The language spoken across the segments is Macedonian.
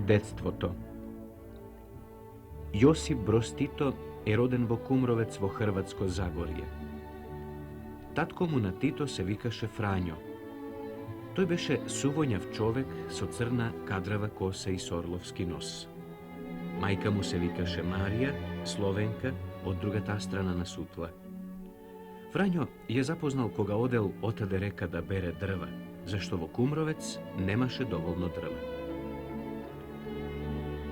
Детството. Јосип Броз Тито е роден во Кумровец во Хрватско Загорје. Татко му на Тито се викаше Фрањо. Тој беше сувоњав човек со црна кадрава коса и со орловски нос. Мајка му се викаше Марија, Словенка, од другата страна на Сутла. Фрањо ја запознал кога одел отаде река да бере дрва, зашто во Кумровец немаше доволно дрва.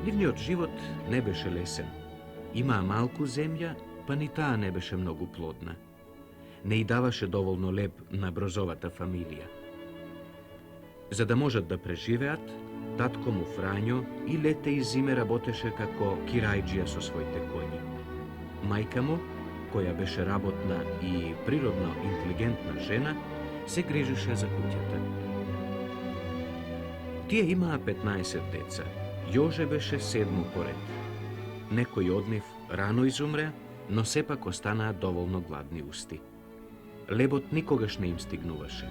Нивниот живот не беше лесен. Имаа малку земја, па ни таа не беше многу плодна. Не и даваше доволно леб на Брозовата фамилија. За да можат да преживеат, татко му Фрањо и лете и зиме работеше како кирајџија со своите коњи. Мајка му, која беше работна и природно интелигентна жена, се грижеше за куќата. Тие имаа 15 деца. Јоже беше 7 поред. Некои од нив рано изумре, но сепак останаа доволно гладни усти. Лебот никогаш не им стигнуваше.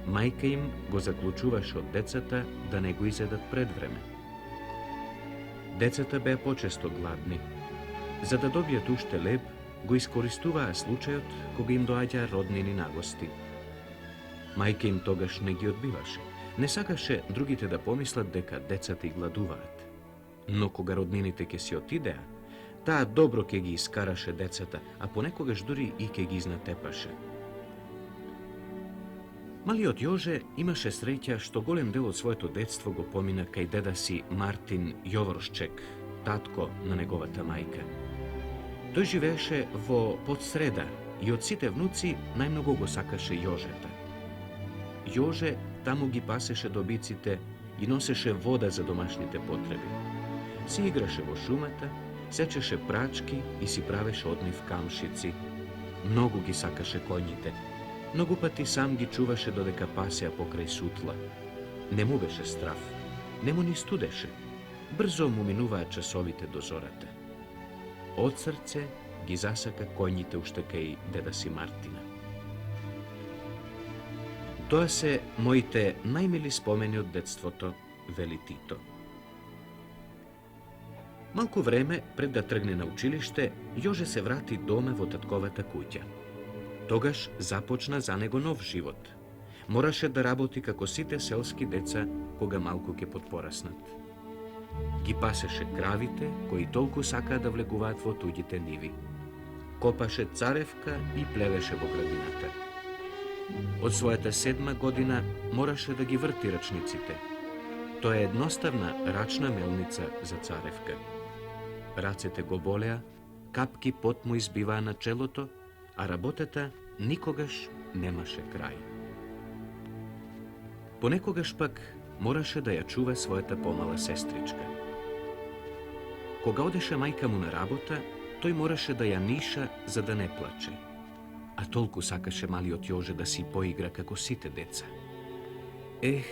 Мајка им го заклучуваше од децата да не го изедат пред време. Децата беа почесто гладни. За да добијат уште леб, го искористуваа случајот кога им доаѓаа роднини на гости. Мајка им тогаш не ги одбиваше. Не сакаше другите да помислат дека децата и гладуваат. Но кога роднините ќе си отидеа, таа добро ќе ги искараше децата, а понекогаш дури и ќе ги изнатепаше. Малиот Јоже имаше среќа што голем дел од своето детство го помина кај деда си Мартин Јоворшчек, татко на неговата мајка. Тој живееше во Подсреда и од сите внуци најмногу го сакаше Јожета. Јоже таму ги пасеше добиците и носеше вода за домашните потреби. Си играше во шумата, сечеше прачки и си правеше од нив камшици. Многу ги сакаше коњите. Многу пати сам ги чуваше додека пасеа покрај Сутла. Не му беше страв, не му ни студеше. Брзо му минуваат часовите до зората. Од срце ги засака коњите уште кај деда си Мартина. Тоа се моите најмили спомени од детството, вели Тито. Малку време пред да тргне на училиште, Јоже се врати дома во татковата куќа. Тогаш започна за него нов живот. Мораше да работи како сите селски деца кога малку ќе подпораснат. Ги пасеше кравите, кои толку сакаа да влегуваат во туѓите ниви. Копаше царевка и плевеше во градината. Од својата 7 година мораше да ги врти рачниците. Тоа е едноставна рачна мелница за царевка. Рацете го болеа, капки пот му избиваа на челото, а работата никогаш немаше крај. Понекогаш пак мораше да ја чува својата помала сестричка. Кога одеше мајка му на работа, тој мораше да ја ниша за да не плаче. А толку сакаше малиот Јоже да си поигра како сите деца.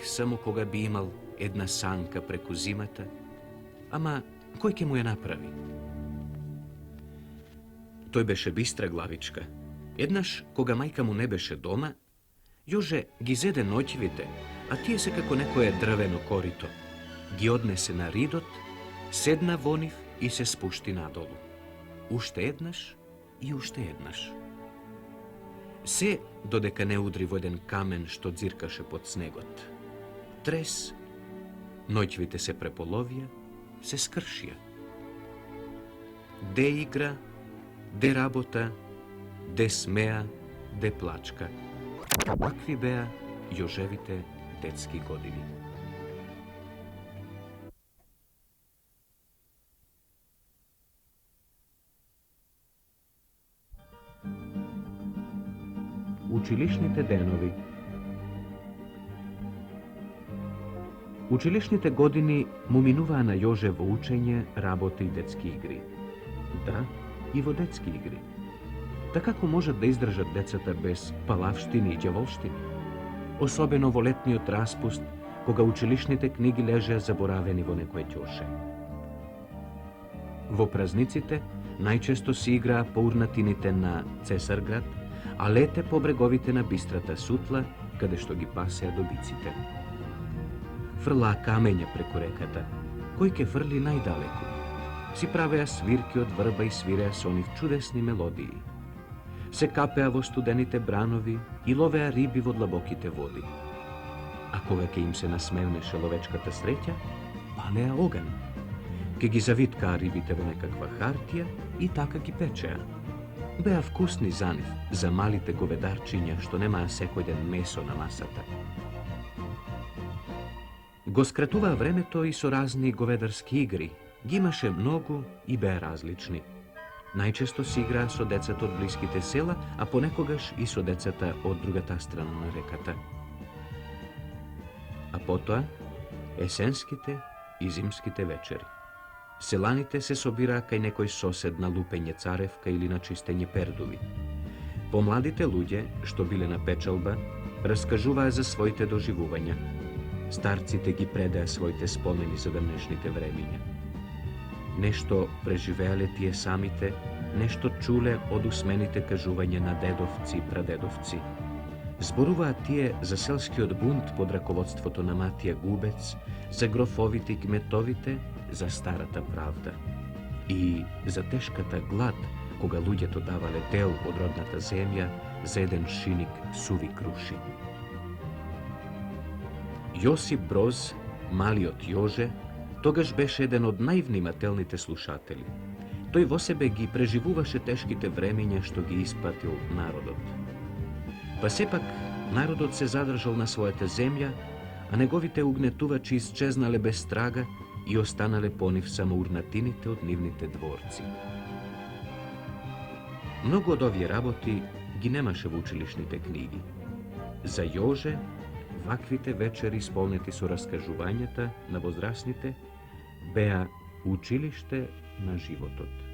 Само кога би имал една санка преку зимата, ама кој ќе му ја направи? Тој беше бистра главичка. Еднаш, кога мајка му не беше дома, Јоже ги зеде ноќивите, а тие се како некое дрвено корито. Ги однесе на ридот, седна во нив и се спушти надолу. Уште еднаш и уште еднаш. Се додека не удри во еден камен што дзиркаше под снегот. Трес, ноќвите се преполовија, се скршија. Де игра, де работа, де смеа, де плачка. Вакви беа Јожевите детски години. Училишните денови. Училишните години му минуваа на Јоже во учење, работа и детски игри. Да, и во детски игри. Така како можат да издржат децата без палавштини и ѓаволштини? Особено во летниот распуст, кога училишните книги лежеа заборавени во некој ќоше. Во празниците најчесто се играа по урнатините на Цесарград, а лете по бреговите на бистрата Сутла, каде што ги пасеа добиците. Фрлаа камења преку реката, кој ке фрли најдалеку. Си правеа свирки од врба и свиреа со нив чудесни мелодии. Се капеа во студените бранови и ловеа риби во длабоките води. А кога ке им се насмевнеше ловечката среќа, палеа оган. Ке ги завиткаа рибите во некаква хартија и така ги печеа. Беа вкусни за нив, за малите говедарчиња што немаа секој ден месо на масата. Го скратуваа времето и со разни говедарски игри. Ги имаше многу и беа различни. Најчесто си играа со децата од блиските села, а понекогаш и со децата од другата страна на реката. А потоа, есенските и зимските вечери. Селаните се собираа кај некој сосед на лупење царевка или на чистење пердуви. Помладите луѓе, што биле на печалба, раскажуваа за своите доживувања. Старците ги предаа своите спомени за давнешните времиња. Нешто преживеале тие самите, нешто чуле од усмените кажувања на дедовци и прадедовци. Зборуваат тие за селскиот бунт под раководството на Матија Губец, за грофовите и кметовите, за старата правда и за тешката глад, кога луѓето давале дел од родната земја за еден шиник суви круши. Јосип Броз, малиот Јоже, тогаш беше еден од највнимателните слушатели. Тој во себе ги преживуваше тешките времења што ги испатил народот. Па сепак, народот се задржал на својата земја, а неговите угнетувачи исчезнале без трага и останале по нив само урнатините од нивните дворци. Многу од овие работи ги немаше во училишните книги. За Јоже, ваквите вечери исполнети со раскажувањата на возрастните беа училиште на животот.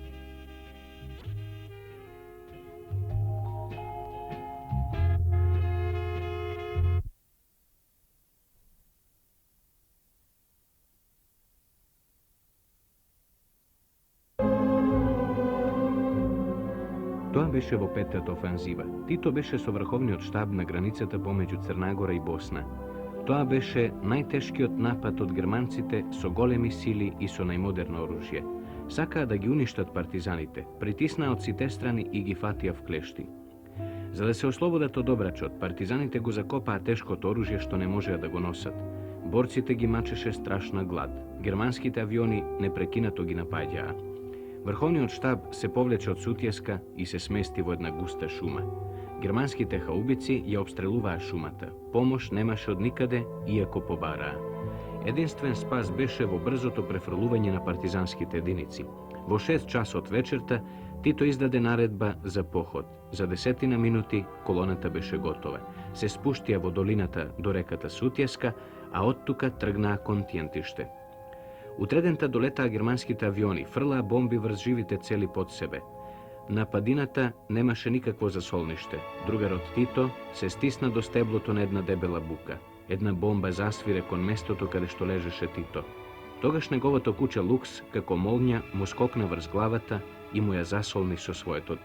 Тоа беше во петата офанзива. Тито беше со врховниот штаб на границата помеѓу Црнагора и Босна. Тоа беше најтешкиот напад од германците со големи сили и со најмодерно оружје. Сакаа да ги уништат партизаните, притиснаа од сите страни и ги фатија в клешти. За да се ослободат од обрачот, партизаните го закопаа тешкото оружје што не можеа да го носат. Борците ги мачеше страшна глад. Германските авиони непрекинато ги напаѓаа. Врховниот штаб се повлече од Сутјеска и се смести во една густа шума. Германските хаубици ја обстрелуваа шумата. Помош немаше од никаде, иако побараа. Единствен спас беше во брзото префрлување на партизанските единици. Во 6 часот вечерта Тито издаде наредба за поход. За 10 минути колоната беше готова. Се спуштија во долината до реката Сутјеска, а оттука тргнаа кон Тиентиште. Утредента долетаа германските авиони, фрлаа бомби врз живите цели под себе. На падината немаше никакво засолниште. Другарот Тито се стисна до стеблото на една дебела бука. Една бомба засвире кон местото каде што лежеше Тито. Тогаш неговото куче Лукс, како молња, му скокна врз главата и му ја засолни со своето